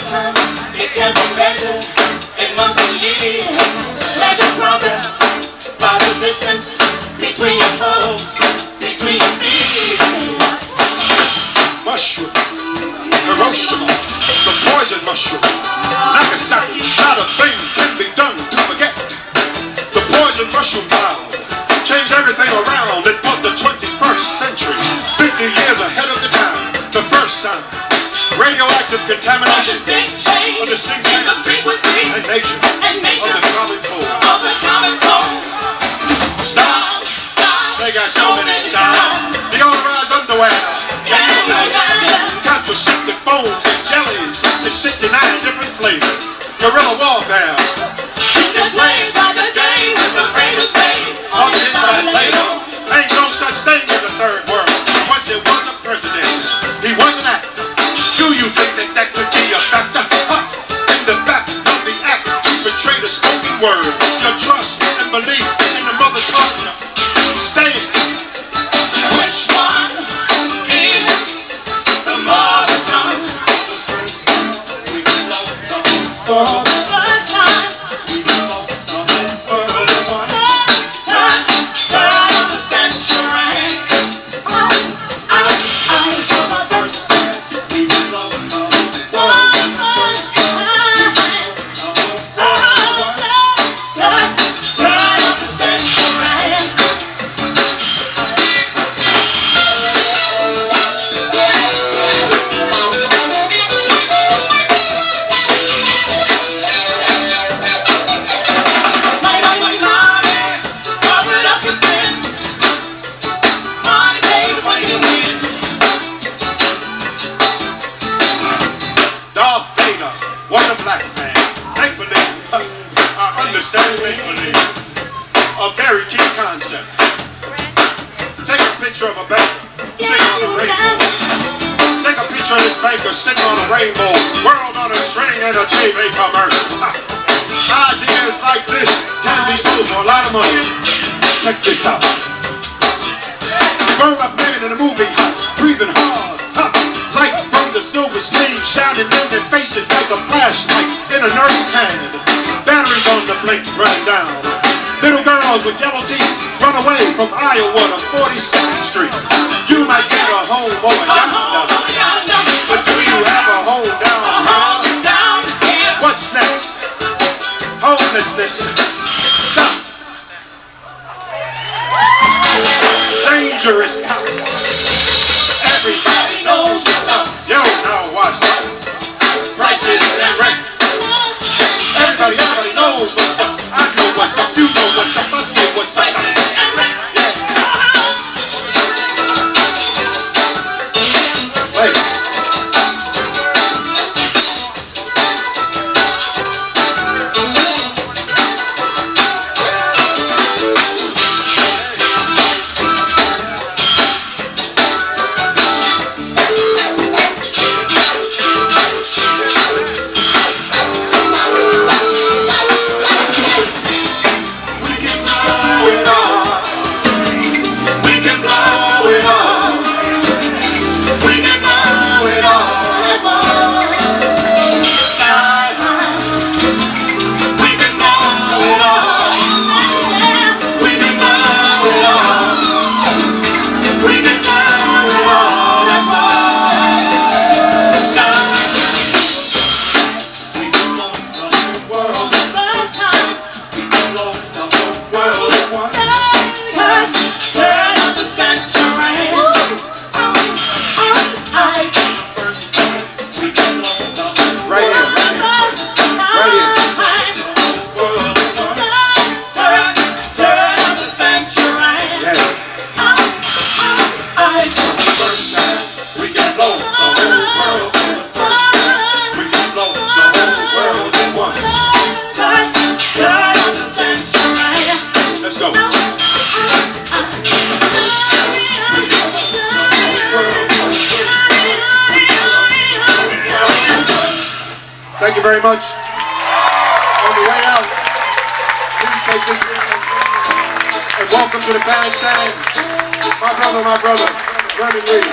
time, it can be measured in months and years. Measure progress by the distance between your hopes, between your feet. Mushroom, Hiroshima, the poison mushroom. Nagasaki, not a thing can be done to forget. The poison mushroom cloud changed everything around. It put the 21st century 50 years ahead of the time. The first sign, radioactive contamination, A distinct change in the frequency and nature of the common cold. Style, they got so many styles. Deodorized underwear, contraceptive foams and jellies, 69 different flavors. Guerrilla warfare, You can play by the game with the greatest fame on the inside label. ain't no such thing as a third world. Once it was a president, he was an actor. Do you think that that could be a factor? In the fact of the act to betray the spoken word, your trust and belief in the mother tongue. Say it. Which one is the mother tongue? The first time we know the whole world. The first time we know the whole world at once. Turn of the century. For the first time we know the whole world. The first time the whole world at once. Turn of the century. Covered up your sins. Money paid, what do you win? Darth Vader was a black man. Make believe. I understand make believe. A very key concept. Take a picture of a banker sitting on a rainbow. Take a picture of this banker sitting on a rainbow. World on a string and a TV commercial. Ideas like this can be sold for a lot of money. Check this out. Grown up man in a movie house, breathing hard. Light from the silver screen shining in their faces like a flashlight in a nerd's hand. Batteries on the blink running down. Little girls with yellow teeth run away from Iowa to 42nd Street. You might get a home over yonder, but do you have a home down here? What's next? Homelessness. Stop. Dangerous cops. Everybody knows what's up. Yo, now what's up? Prices and rent. Everybody knows what's up. I know what's up. You know what's up. I say what's up. Prices and rent. Hey. Thank you very much. On the way out, please take this with you. And welcome to the bandstand, my brother, Vernon Lee.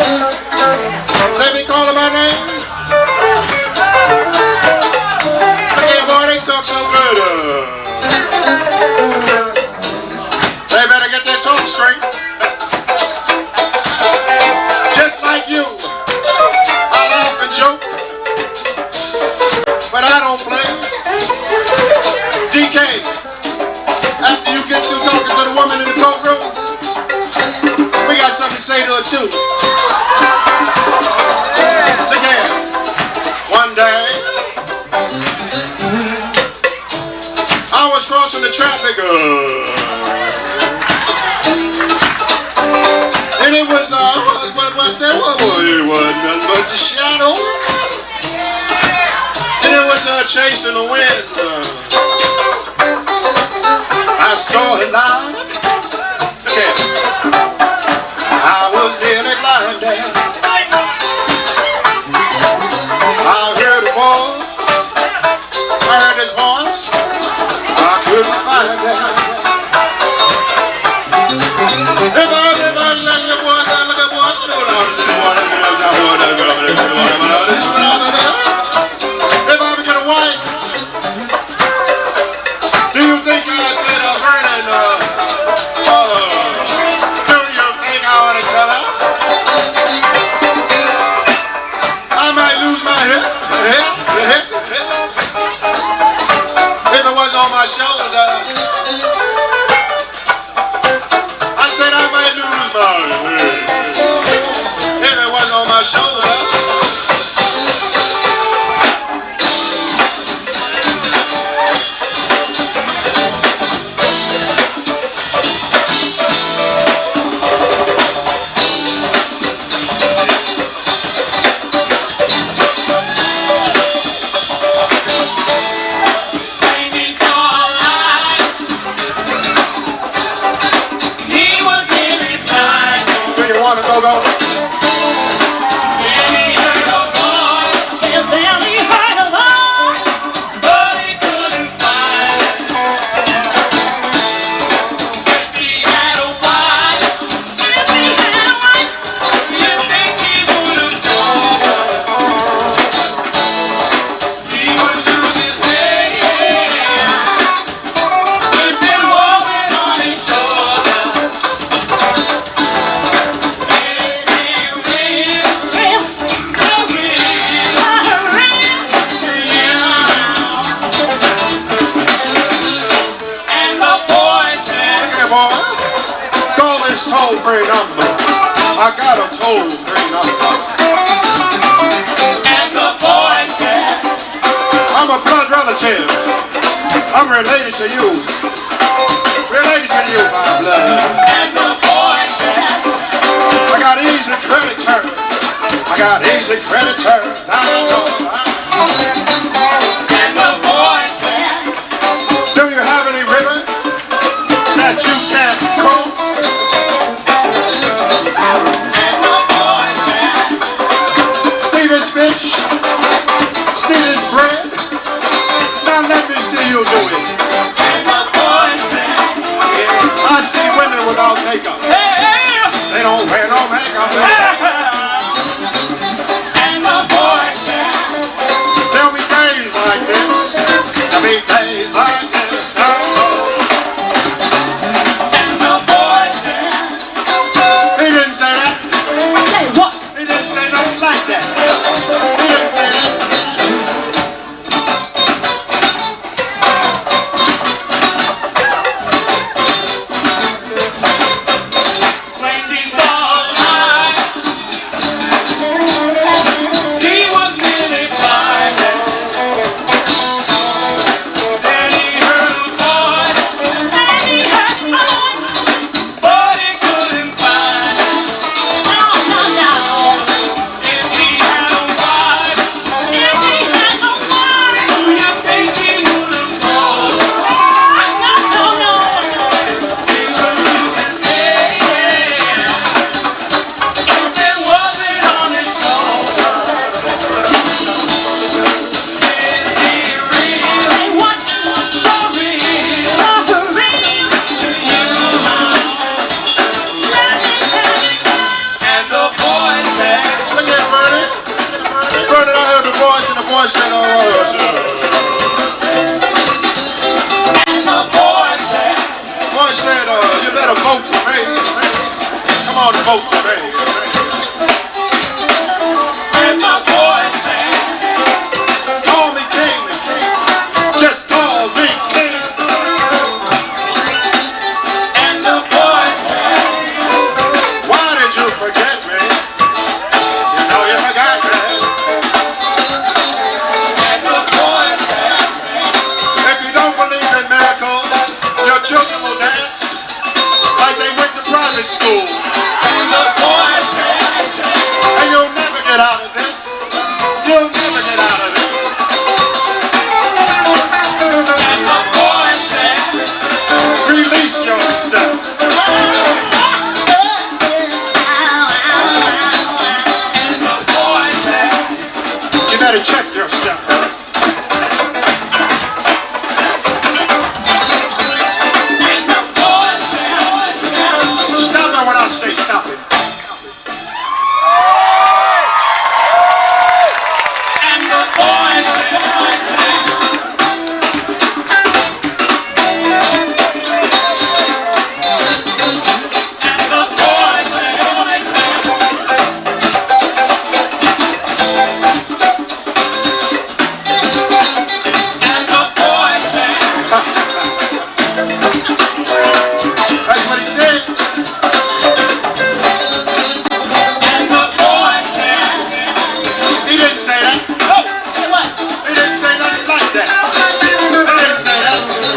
They be calling my name. Yeah, boy, they talk so good. They better get their talk straight. Just like you, I laugh and joke, but I don't play. DK, after you get through talking to the woman in the courtroom, we got something to say to her too. Again, one day, I was crossing the traffic, and it was, what I said, it wasn't nothing but the shadow, and it was chasing the wind. I saw it live, I was nearly blinded. I heard a voice, I heard his voice, I couldn't find it. If I let the boys, I look at boys, if I get a wife, do you think I'd say to Vernon, do you think I ought to tell her? I might lose my hip. If it wasn't on my shoulder, I said I might lose my hip. If it wasn't on my shoulder. Toll-free number. I got a toll-free number. And the boy said, I'm a blood relative. I'm related to you. Related to you, my blood. and the boy said, I got easy credit terms. I got easy credit terms. I know. and the boy said, Do you have any rivers that you can't cross? This fish, see this bread, now let me see you do it. and the boy said, I see women without makeup, they don't wear no makeup. and the boy said, There'll be days like this, there'll be days like this. and the boy said, He didn't say that. say what? He didn't say nothing like that. He didn't say that. When these all lies, boy said, And the boy said, you better vote for me. Come on, vote for me. and the boy said, Call me king. Just call me king. and the boy said, Why did you forget me? You know you forgot me. and the boy said, If you don't believe in miracles, your children will dance like they went to private school. and the boy said, And you'll never get out of this. You'll never get out of this. and the boy said, Release yourself. and the boy said, You better check yourself. and the boy said, Stop it when I say stop it. and the boy said, and the boy and the boy said, That's what he said. and the boy said, He didn't say that. oh, say what? He didn't say nothing like that. He didn't say that.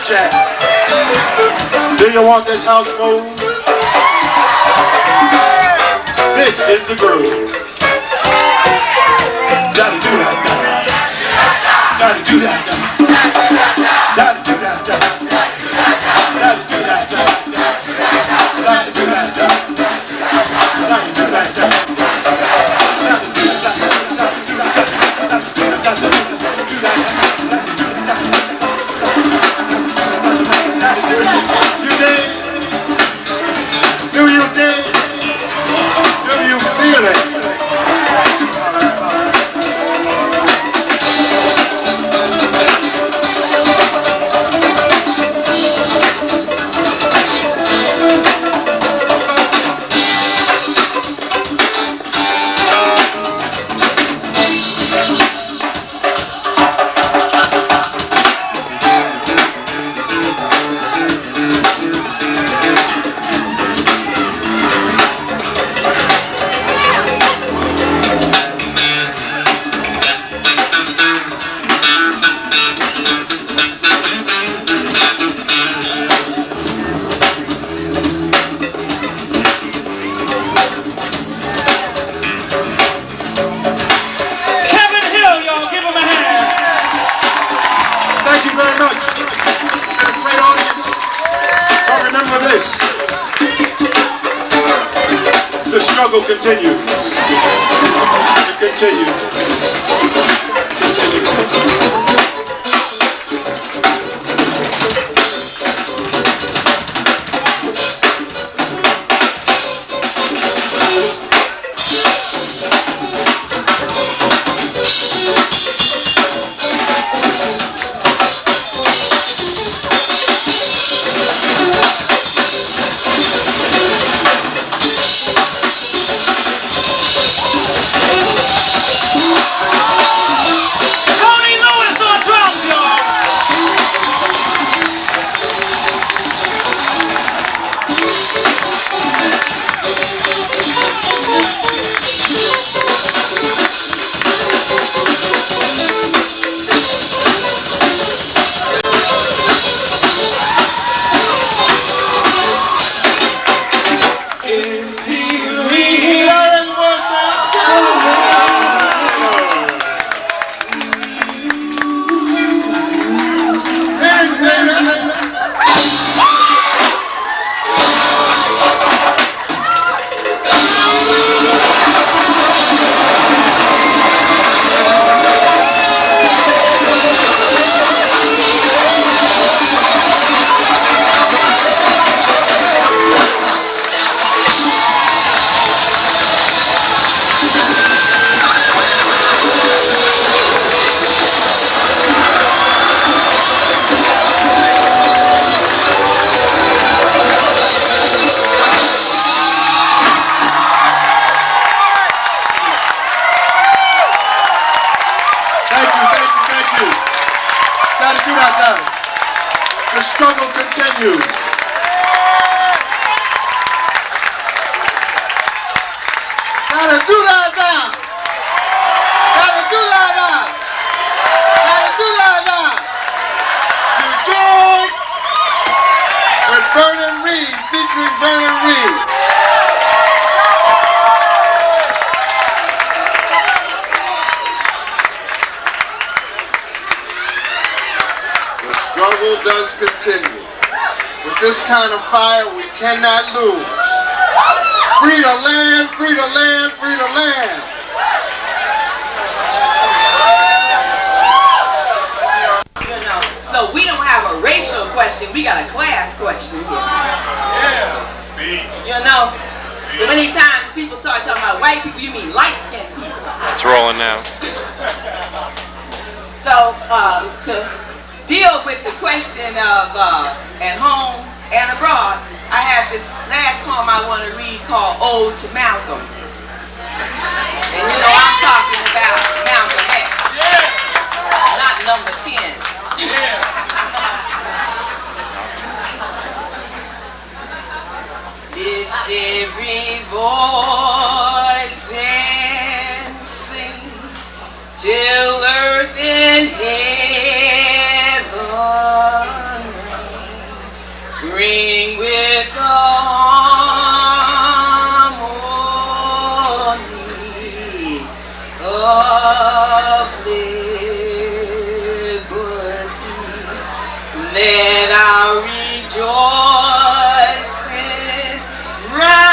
Jack. Do you want this house moved? This is the groove. Gotta do that, gotta do that, gotta do that, gotta do that, gotta do that, gotta do that, gotta do that. very much. It's been a great audience. But remember this. The struggle continues. It continues. Continues. The struggle continues. Gotta do that now. Gotta do that now. Gotta do that now. You dig? With Vernon Reed, featuring Vernon Reed. The struggle does continue. With this kind of fire, we cannot lose. Free the land, free the land, free the land. So we don't have a racial question, we got a class question here. Yeah, speak. You know? So many times people start talking about white people, you mean light-skinned people. It's rolling now. So to deal with the question of at home and abroad, I have this last poem I want to read called Ode to Malcolm. And you know I'm talking about Malcolm X, not number 10. Lift every voice and sing till earth and heaven ring with the harmonies of liberty. Let our rejoicing rise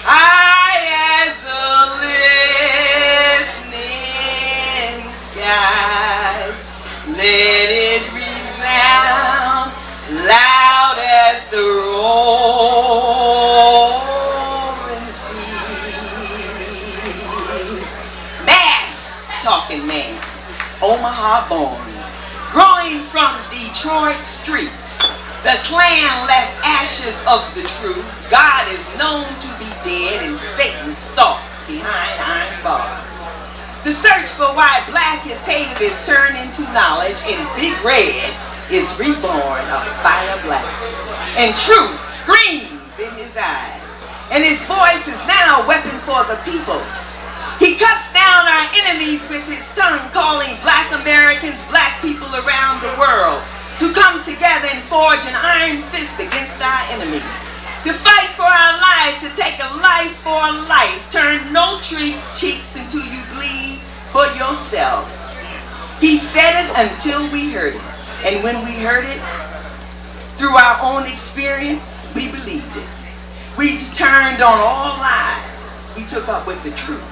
high as the listening skies. Let it resound loud as the roaring sea. Mass talking man, Omaha born, growing from Detroit streets. The Klan left ashes of the truth. God is known to be dead and Satan stalks behind iron bars. The search for why black is hated is turned into knowledge, and Big Red is reborn a fire black. And truth screams in his eyes, and his voice is now a weapon for the people. He cuts down our enemies with his tongue, calling black Americans, black people around the world, to come together and forge an iron fist against our enemies. To fight for our lives, to take a life for a life. Turn no cheeks until you bleed for yourselves. He said it until we heard it. And when we heard it, through our own experience, we believed it. We turned on all lies. We took up with the truth.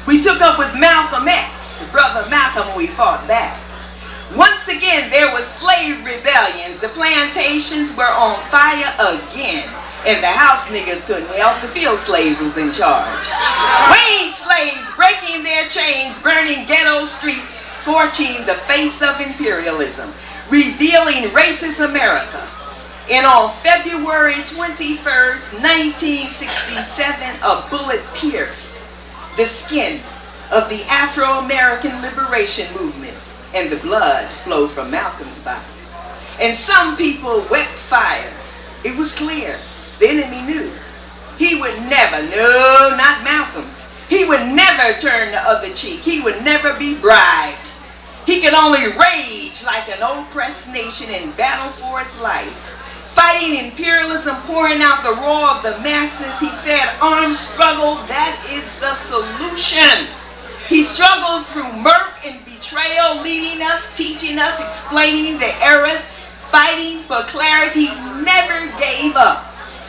We took up with Malcolm X, Brother Malcolm, when we fought back. Once again, there were slave rebellions. The plantations were on fire again. And the house niggas couldn't help. The field slaves was in charge. Wage slaves breaking their chains, burning ghetto streets, scorching the face of imperialism, revealing racist America. And on February 21st, 1967, a bullet pierced the skin of the Afro-American Liberation Movement, and the blood flowed from Malcolm's body. And some people wept fire. It was clear. The enemy knew. He would never, no, not Malcolm. He would never turn the other cheek. He would never be bribed. He could only rage like an oppressed nation in battle for its life. Fighting imperialism, pouring out the roar of the masses. He said, armed struggle, that is the solution. He struggled through murk and betrayal, leading us, teaching us, explaining the errors, fighting for clarity. He never gave up.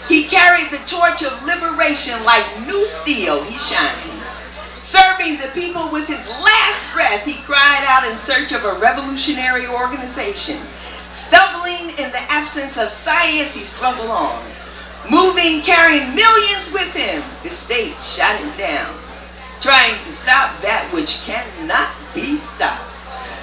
He carried the torch of liberation like new steel. He shined. Serving the people with his last breath, he cried out in search of a revolutionary organization. Stumbling in the absence of science, he struggled on. Moving, carrying millions with him, the state shot him down. Trying to stop that which cannot be stopped.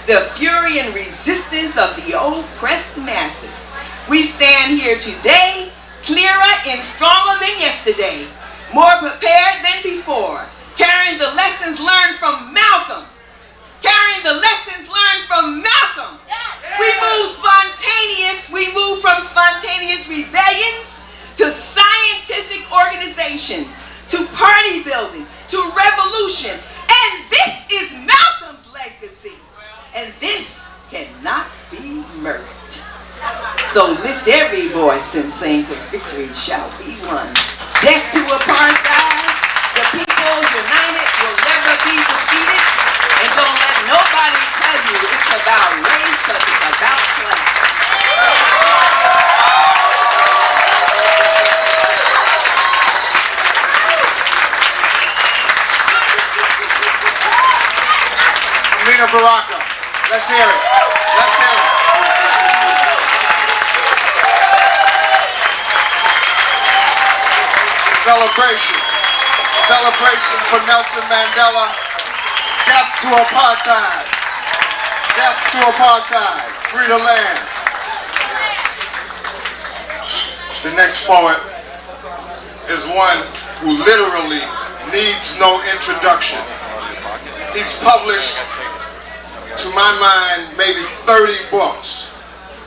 The fury and resistance of the oppressed masses. We stand here today, clearer and stronger than yesterday, more prepared than before, carrying the lessons learned from Malcolm. Carrying the lessons learned from Malcolm. We move from spontaneous rebellions to scientific organization, to party building, to revolution. And this is Malcolm's legacy. And this cannot be murdered. So lift every voice and sing, because victory shall be won. Death to apartheid. The people united will never be defeated. And don't let nobody tell you it's about race, because it's about class. Nina Baraka, let's hear it. Let's hear it. Celebration. Celebration for Nelson Mandela. Death to apartheid. Death to apartheid. Free the land. The next poet is one who literally needs no introduction. He's published, to my mind, maybe 30 books,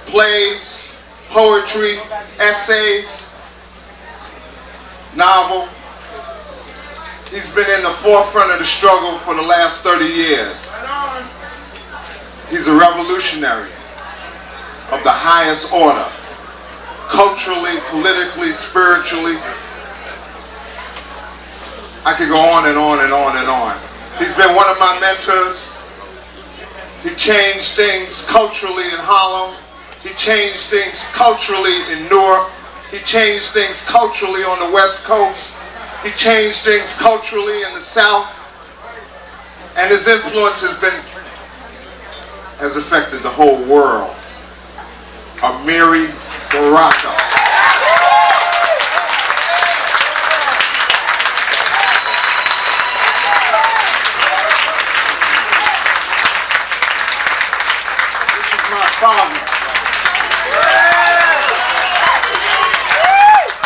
plays, poetry, essays, novel. He's been in the forefront of the struggle for the last 30 years. He's a revolutionary of the highest order, culturally, politically, spiritually. I could go on and on and on and on. He's been one of my mentors. He changed things culturally in Harlem. He changed things culturally in Newark. He changed things culturally on the West Coast. He changed things culturally in the South. And his influence has affected the whole world. Amiri Baraka. Father.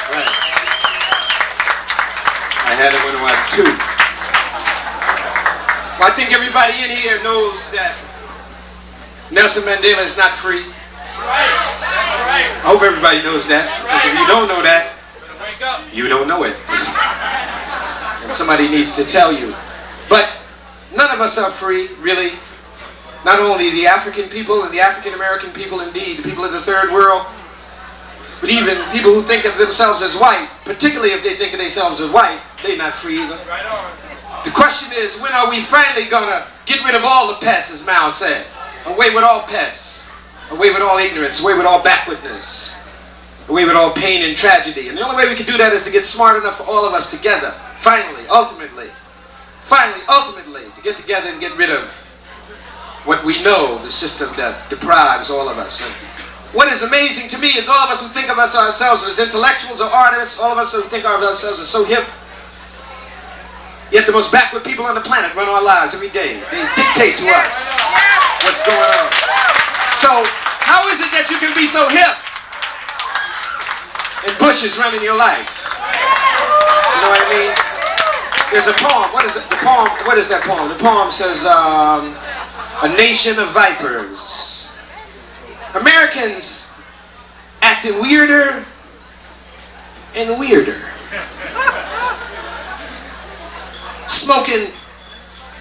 Right. I had it when I was 2. Well, I think everybody in here knows that Nelson Mandela is not free. That's right. That's right. I hope everybody knows that, because if you don't know that, you don't know it. And somebody needs to tell you. But none of us are free, really. Not only the African people and the African American people, indeed, the people of the third world, but even people who think of themselves as white, particularly if they think of themselves as white, they're not free either. The question is, when are we finally gonna Get rid of all the pests, as Mao said. Away with all pests. Away with all ignorance. Away with all backwardness. Away with all pain and tragedy. And the only way we can do that is to get smart enough for all of us together. Finally, ultimately, to get together and get rid of what we know, the system that deprives all of us. And what is amazing to me is all of us who think of ourselves as intellectuals or artists, all of us who think of ourselves as so hip, yet the most backward people on the planet run our lives every day. They dictate to us what's going on. So, how is it that you can be so hip and Bush is running your life? You know what I mean? There's a poem. What is the poem? What is that poem? The poem says, "A nation of vipers." Americans acting weirder and weirder. Smoking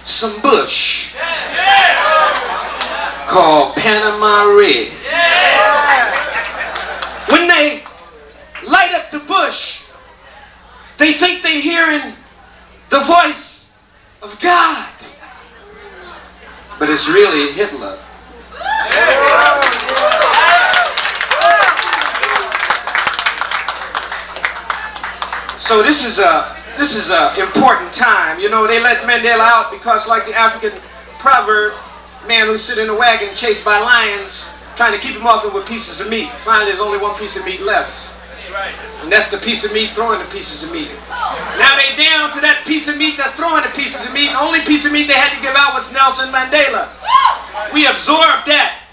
some Bush called Panama Red. When they light up the Bush, they think they're hearing the voice of God, but it's really Hitler. So this is a important time. You know, they let Mandela out because, like the African proverb, man who sit in a wagon chased by lions, trying to keep him off him with pieces of meat. Finally, there's only one piece of meat left. And that's the piece of meat throwing the pieces of meat. Now they down to that piece of meat that's throwing the pieces of meat. The only piece of meat they had to give out was Nelson Mandela. We absorbed that.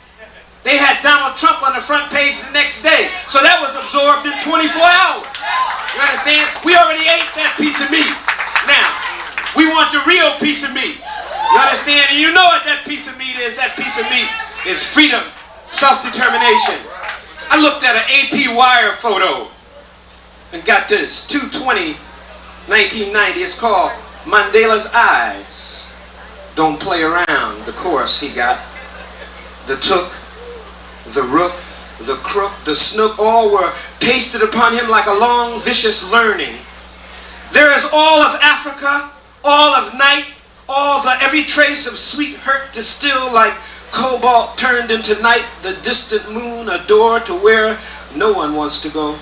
They had Donald Trump on the front page the next day. So that was absorbed in 24 hours. You understand? We already ate that piece of meat. Now, we want the real piece of meat. You understand? And you know what that piece of meat is. That piece of meat is freedom, self-determination. I looked at an AP Wire photo and got this, 2/20/1990. It's called Mandela's Eyes Don't Play Around. The chorus he got, the took, the rook, the crook, the snook, all were pasted upon him like a long, vicious learning. There is all of Africa, all of night, every trace of sweet hurt distilled like cobalt turned into night, the distant moon, a door to where no one wants to go.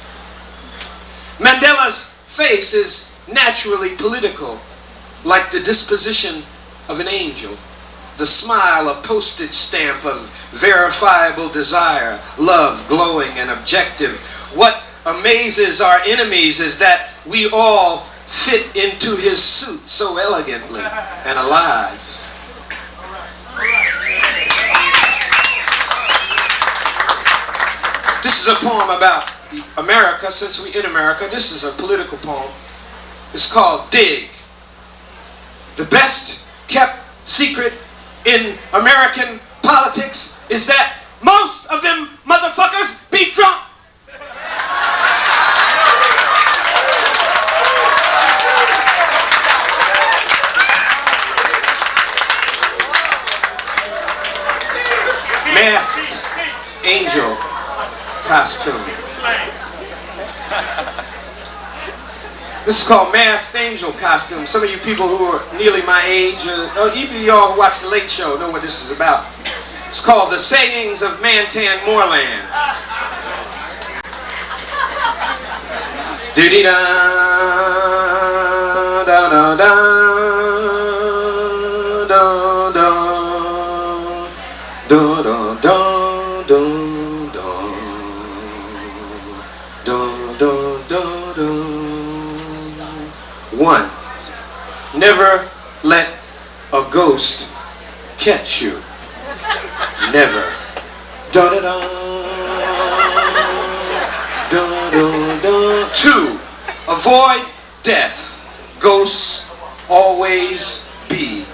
Mandela's face is naturally political, like the disposition of an angel. The smile, a postage stamp of verifiable desire, love, glowing and objective. What amazes our enemies is that we all fit into his suit so elegantly and alive. This is a poem about America, since we're in America. This is a political poem. It's called Dig. The best kept secret in American politics is that most of them motherfuckers be drunk. Masked angel costume. This is called Masked Angel costume. Some of you people who are nearly my age, even y'all who watch the Late Show know what this is about. It's called The Sayings of Mantan Moorland. Dee-dee-da, da-da-da, da-da, da-da-da. One, never let a ghost catch you. Never. Da-da-da. Da-da-da. Two, avoid death. Ghosts always be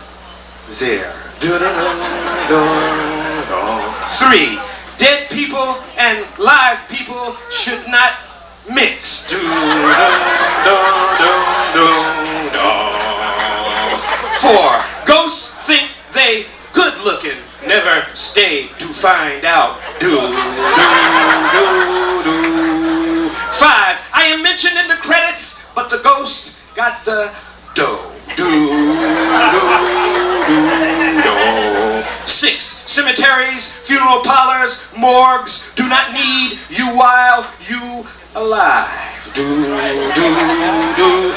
there. Da-da-da-da-da. Three, dead people and live people should not mix. Four, ghosts think they good looking, never stay to find out. Five, I am mentioned in the credits, but the ghost got the dough. cemeteries, funeral parlors, morgues do not need you while you alive.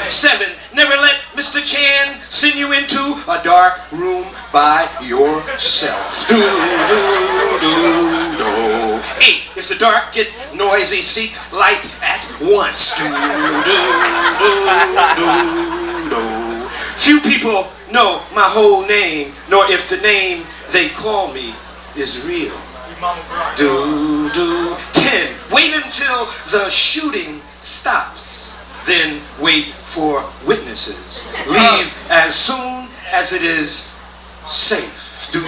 7, never let Mr. Chan send you into a dark room by yourself. 8, if the dark get noisy, seek light at once. Few people know my whole name, nor if the name they call me is real. 10, wait until the shooting stops, then wait for witnesses. Leave as soon as it is safe. 11,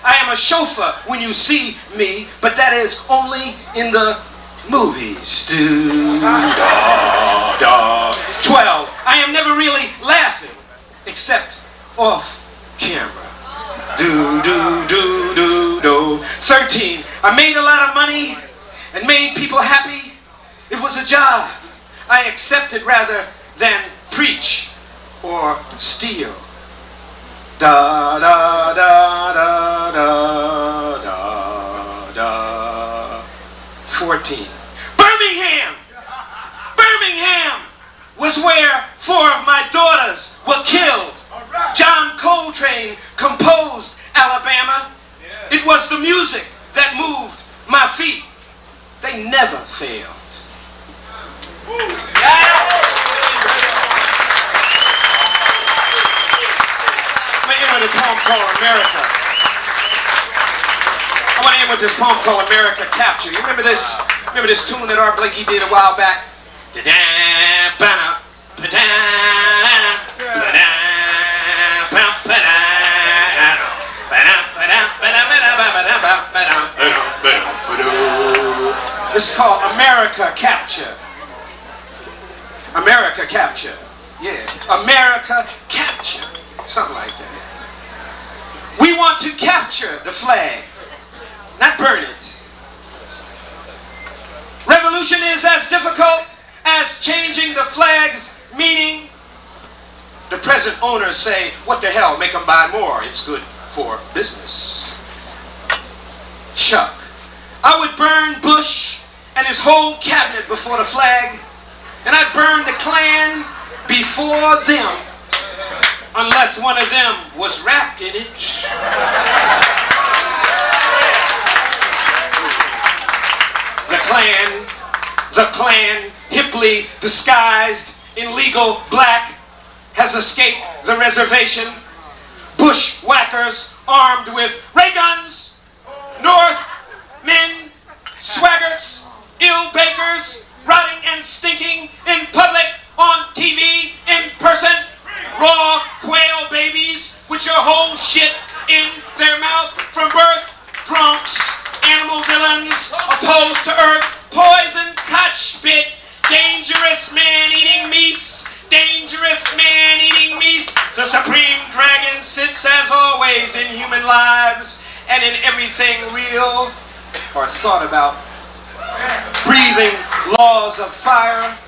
I am a chauffeur when you see me, but that is only in the movies. 12, I am never really laughing, except off camera. 13, I made a lot of money and made people happy. It was a job I accepted rather than preach or steal. 14, Birmingham was where 4 of my daughters were killed. John Coltrane composed Alabama. It was the music that moved my feet. They never failed. I'm going to end with a poem called America. I want to end with this poem called America Capture. You remember this? Remember this tune that Art Blakey did a while back? This is called America Capture. America Capture. Yeah. America Capture. Something like that. We want to capture the flag, not burn it. Revolution is as difficult as changing the flag's meaning. The present owners say, what the hell, make them buy more. It's good for business. Chuck, I would burn Bush and his whole cabinet before the flag, and I'd burn the Klan before them, unless one of them was wrapped in it. The Klan, hiply disguised in legal black, has escaped the reservation. Bushwhackers armed with ray guns, Northmen, swaggarts, ill bakers, rotting and stinking in public, on TV, in person, raw quail babies with your whole shit in their mouth from birth, drunks, animal villains, opposed to earth, poison, cut, spit, dangerous man-eating meese, dangerous man-eating meese. The supreme dragon sits as always in human lives and in everything real or thought about. Breathing laws of fire.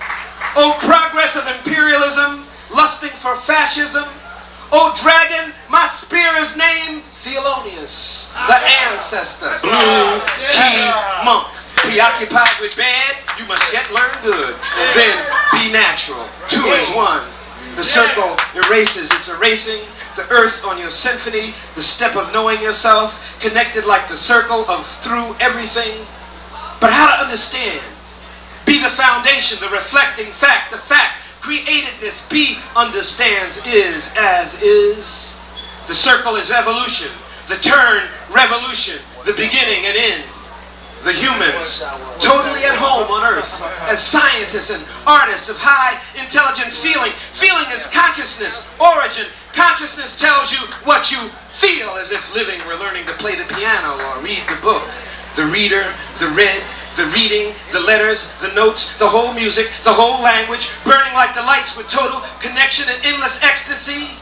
Oh, progress of imperialism, lusting for fascism. Oh, dragon, my spear is named Thelonious, the ancestor, blue key monk. Preoccupied with bad, you must yet learn good, and then be natural. 2 is 1. The circle erases, it's erasing the earth on your symphony, the step of knowing yourself, connected like the circle of through everything. But how to understand? Be the foundation, the reflecting fact, the fact, createdness, be, understands, is, as is. The circle is evolution, the turn, revolution, the beginning and end. The humans, totally at home on earth, as scientists and artists of high intelligence feeling. Feeling is consciousness, origin. Consciousness tells you what you feel, as if living were learning to play the piano or read the book. The reader, the read, the reading, the letters, the notes, the whole music, the whole language, burning like the lights with total connection and endless ecstasy.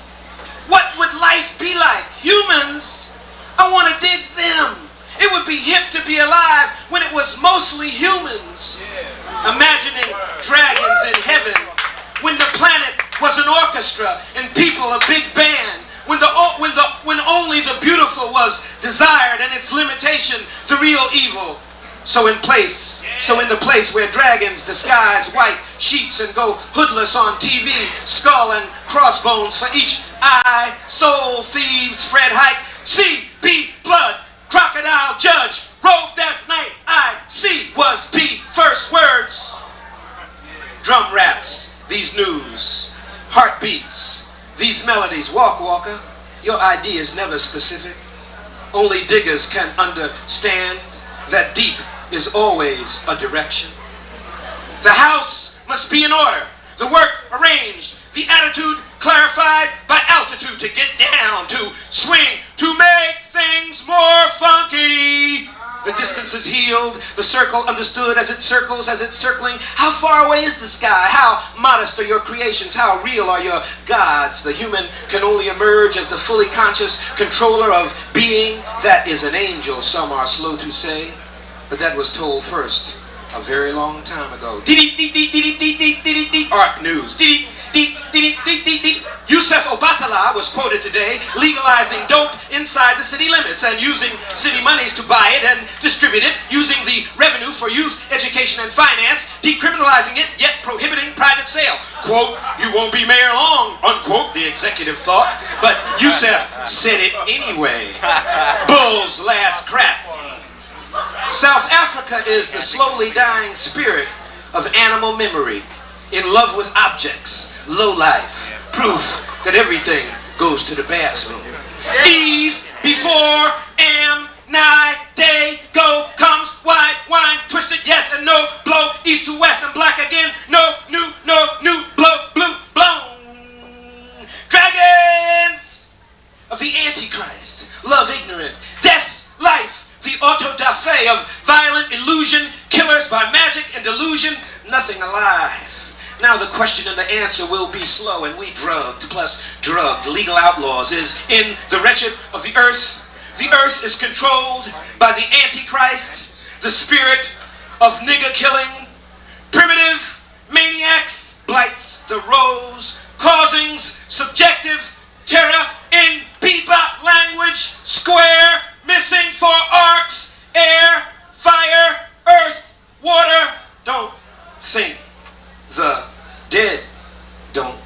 What would life be like? Humans, I want to dig them. It would be hip to be alive when it was mostly humans. Imagining dragons in heaven, when the planet was an orchestra and people a big band, when the and its limitation, the real evil. So in the place where dragons disguise white sheets and go hoodless on TV, skull and crossbones for each eye, soul thieves, Fred Hike, C, B, blood, crocodile judge, robed as night, I, C, was B, first words. Drum raps, these news, heartbeats, these melodies, walk walker, your idea is never specific. Only diggers can understand that deep is always a direction. The house must be in order, the work arranged, the attitude clarified by altitude, to get down, to swing, to make things more funky. The distance is healed, the circle understood as it circles, as it's circling. How far away is the sky? How modest are your creations? How real are your gods? The human can only emerge as the fully conscious controller of being. That is an angel, some are slow to say. But that was told first a very long time ago. Arc News. Yusuf Obatala was quoted today legalizing dope inside the city limits and using city monies to buy it and distribute it, using the revenue for youth education and finance, decriminalizing it, yet prohibiting private sale. Quote, you won't be mayor long, unquote, the executive thought. But Yusuf said it anyway. Bull's last crap. South Africa is the slowly dying spirit of animal memory, in love with objects, low life, proof that everything goes to the bathroom. Eve, before, am, nigh, day, go, comes, wide, wine, twisted, yes and no, blow, east to west and black again, no, new, blow, blue, blown. Dragons of the Antichrist, love ignorant, death, life, the auto-da-fe of violent illusion, killers by magic and delusion, nothing alive. Now the question and the answer will be slow, and we drugged plus drugged legal outlaws is in the wretched of the earth. The earth is controlled by the Antichrist, the spirit of nigger killing. Primitive maniacs blights the rose, causing subjective terror in bebop language, square, missing for arcs, air, fire, earth, water. Don't think the dead don't.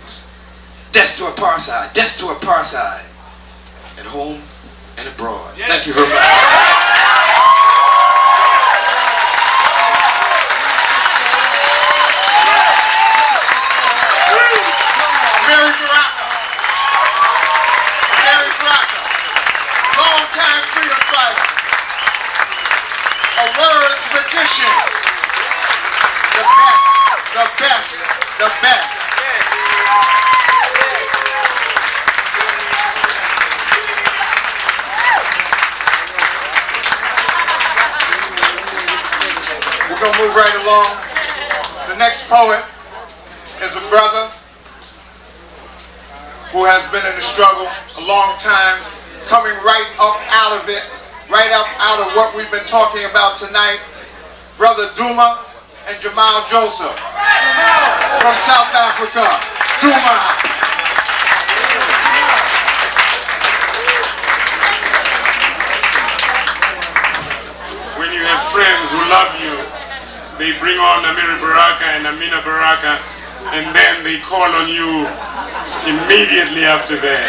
Death to apartheid, death to apartheid, at home and abroad. Yes. Thank you very much. Long-time freedom fighter. A words magician. The best, the best, the best. We're going to move right along. The next poet is a brother who has been in the struggle a long time, coming right up out of it, right up out of what we've been talking about tonight. Brother Duma and Jamal Joseph from South Africa. Duma. When you have friends who love you, they bring on Amiri Baraka and Amina Baraka, and then they call on you immediately after that.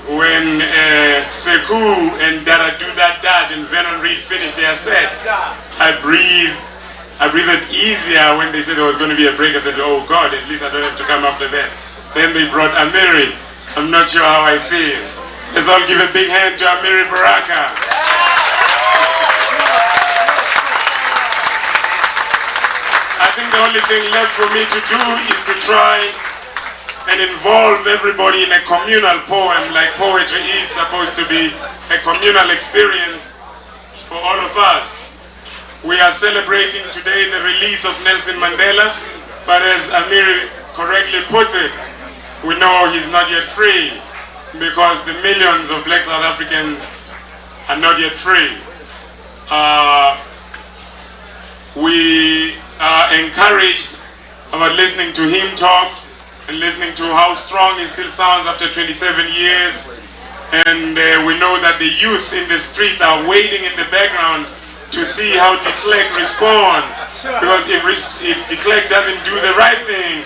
When Sekou and Dada Do That Dad and Vernon Reed finished their set, I breathed easier when they said there was going to be a break. I said, oh God, at least I don't have to come after that. Then they brought Amiri. I'm not sure how I feel. Let's all give a big hand to Amiri Baraka. I think the only thing left for me to do is to try and involve everybody in a communal poem, like poetry is supposed to be a communal experience for all of us. We are celebrating today the release of Nelson Mandela, but as Amir correctly puts it, we know he's not yet free because the millions of black South Africans are not yet free. We are encouraged about listening to him talk and listening to how strong he still sounds after 27 years, And we know that the youth in the streets are waiting in the background to see how de Klerk responds. Because if de Klerk doesn't do the right thing,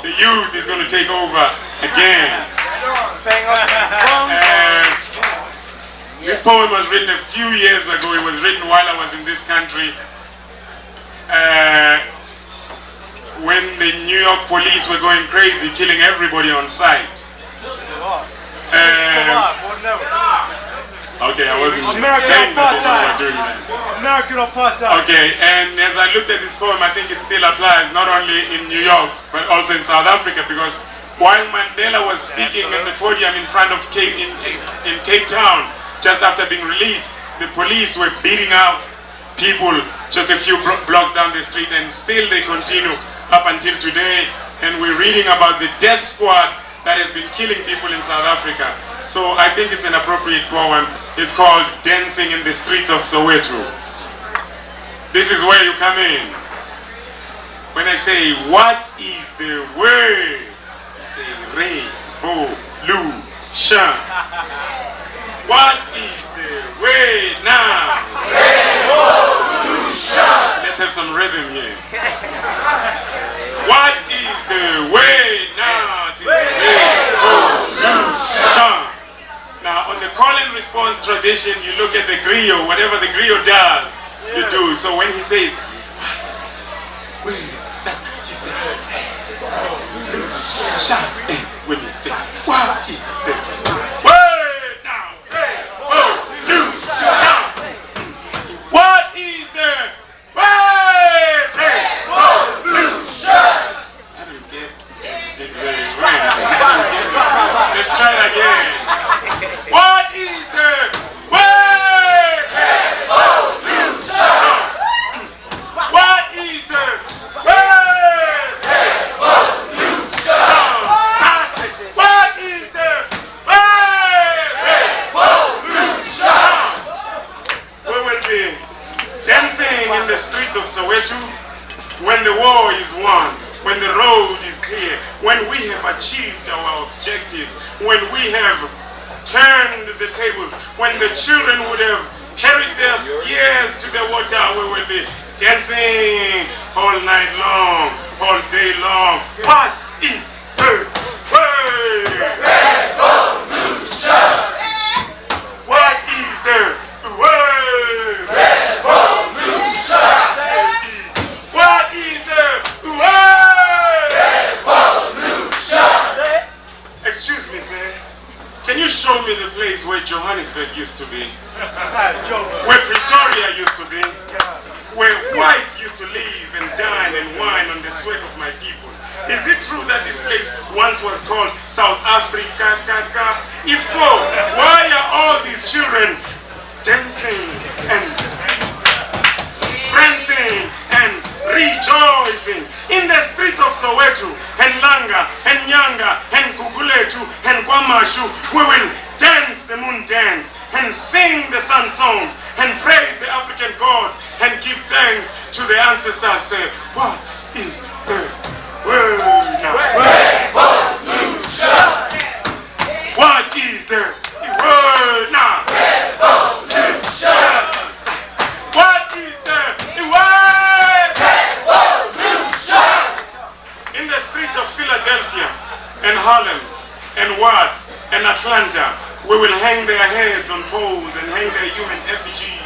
the youth is going to take over again. This poem was written a few years ago. It was written while I was in this country. When the New York police were going crazy, killing everybody on sight. Okay, I wasn't saying that they were doing that. American apartheid. Okay, and as I looked at this poem, I think it still applies not only in New York, but also in South Africa, because while Mandela was speaking at the podium in front of Cape Town, just after being released, the police were beating out people just a few blocks down the street, and still they continue up until today. And we're reading about the death squad that has been killing people in South Africa. So I think it's an appropriate poem. It's called Dancing in the Streets of Soweto. This is where you come in. When I say, what is the word? I say, revolution. What is the word now? Revolution. Let's have some rhythm here. What is the word now? Revolution. Now, on the call and response tradition, you look at the griot, whatever the griot does, you do. So when he says, what is the word now? He says, revolution. And when he says, what is the word now? Revolution. What is the word? Revolution. I don't get it very well. Let's try it again. What is the word? Revolution. What is the word? Revolution. What is the word? Revolution. We will be dancing in the streets of Soweto when the war is won, when the road is clear, when we have achieved our objectives, when we have turned the tables, when the children would have carried their spears to the water. We will be dancing all night long, all day long. What is the word? Revolution. What is the word? Revolution. What is the word? Revolution. Excuse me, sir. Can you show me the place where Johannesburg used to be? Where Pretoria used to be? Where whites used to live and dine and wine on the sweat of my people? Is it true that this place once was called South Africa? If so, why are all these children dancing and prancing and rejoicing in the streets of Soweto and Langa and Nyanga and Guguletu and Kwamashu? We will dance the moon dance and sing the sun songs and praise the African gods and give thanks to the ancestors. Say, what is the word now? Revolution. What is the word now? Revolution. What is the word? Revolution. In the streets of Philadelphia and Harlem and Watts and Atlanta, we will hang their heads on poles and hang their human effigies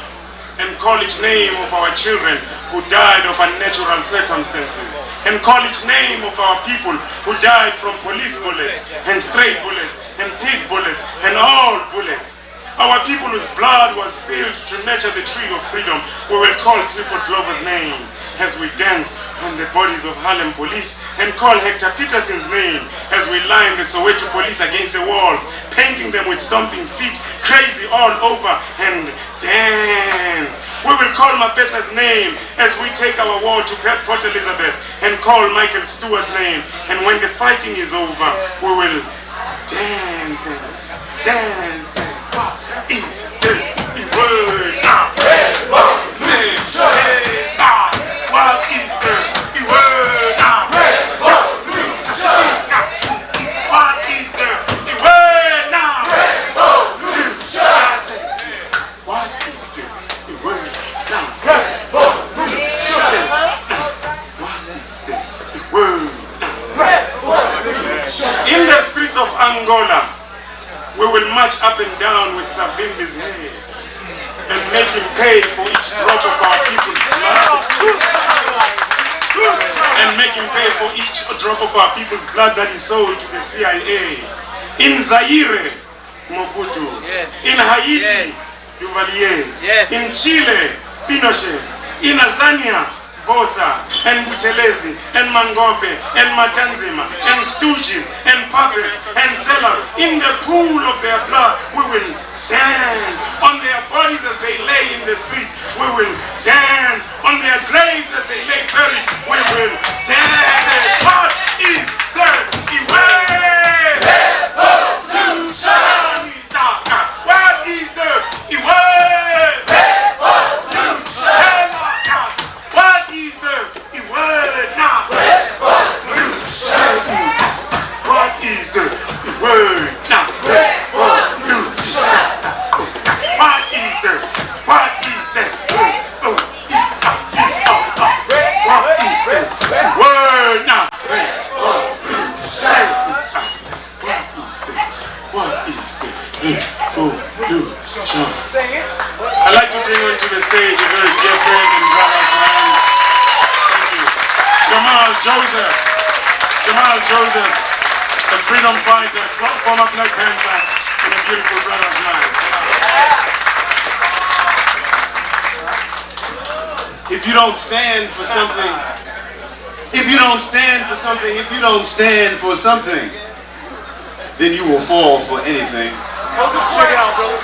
and call each name of our children who died of unnatural circumstances, and call each name of our people who died from police bullets and stray bullets and pig bullets and all bullets. Our people whose blood was spilled to nurture the tree of freedom, we will call Clifford Glover's name as we dance on the bodies of Harlem police, and call Hector Peterson's name as we line the Soweto police against the walls, painting them with stomping feet, crazy all over, and dance. We will call Mapeta's name as we take our war to Port Elizabeth, and call Michael Stewart's name, and when the fighting is over, we will dance and dance and in the word now. Revolution. What is the word now? Revolution. What is the word now? Revolution. we will march up and down with Savimbi's head and make him pay for each drop of our people's blood. And make him pay for each drop of our people's blood that he sold to the CIA. In Zaire, Mobutu. In Haiti, Duvalier. In Chile, Pinochet. In Tanzania, Botha, and Buthelezi, and Mangope, and Matanzima, and Stooges, and puppets, and Zella. In the pool of their blood, we will dance. On their bodies as they lay in the streets, we will dance. On their graves as they lay buried, we will dance. What is the way? Revolution! What is the way? Revolution! What is the word now? Revolution! What is the word now? I'd like to bring onto the stage a very dear friend and brother of mine. Thank you. Jamal Joseph, a freedom fighter, former Black Panther, and a beautiful brother of mine. If you don't stand for something, if you don't stand for something, if you don't stand for something, then you will fall for anything. Check it out, brother.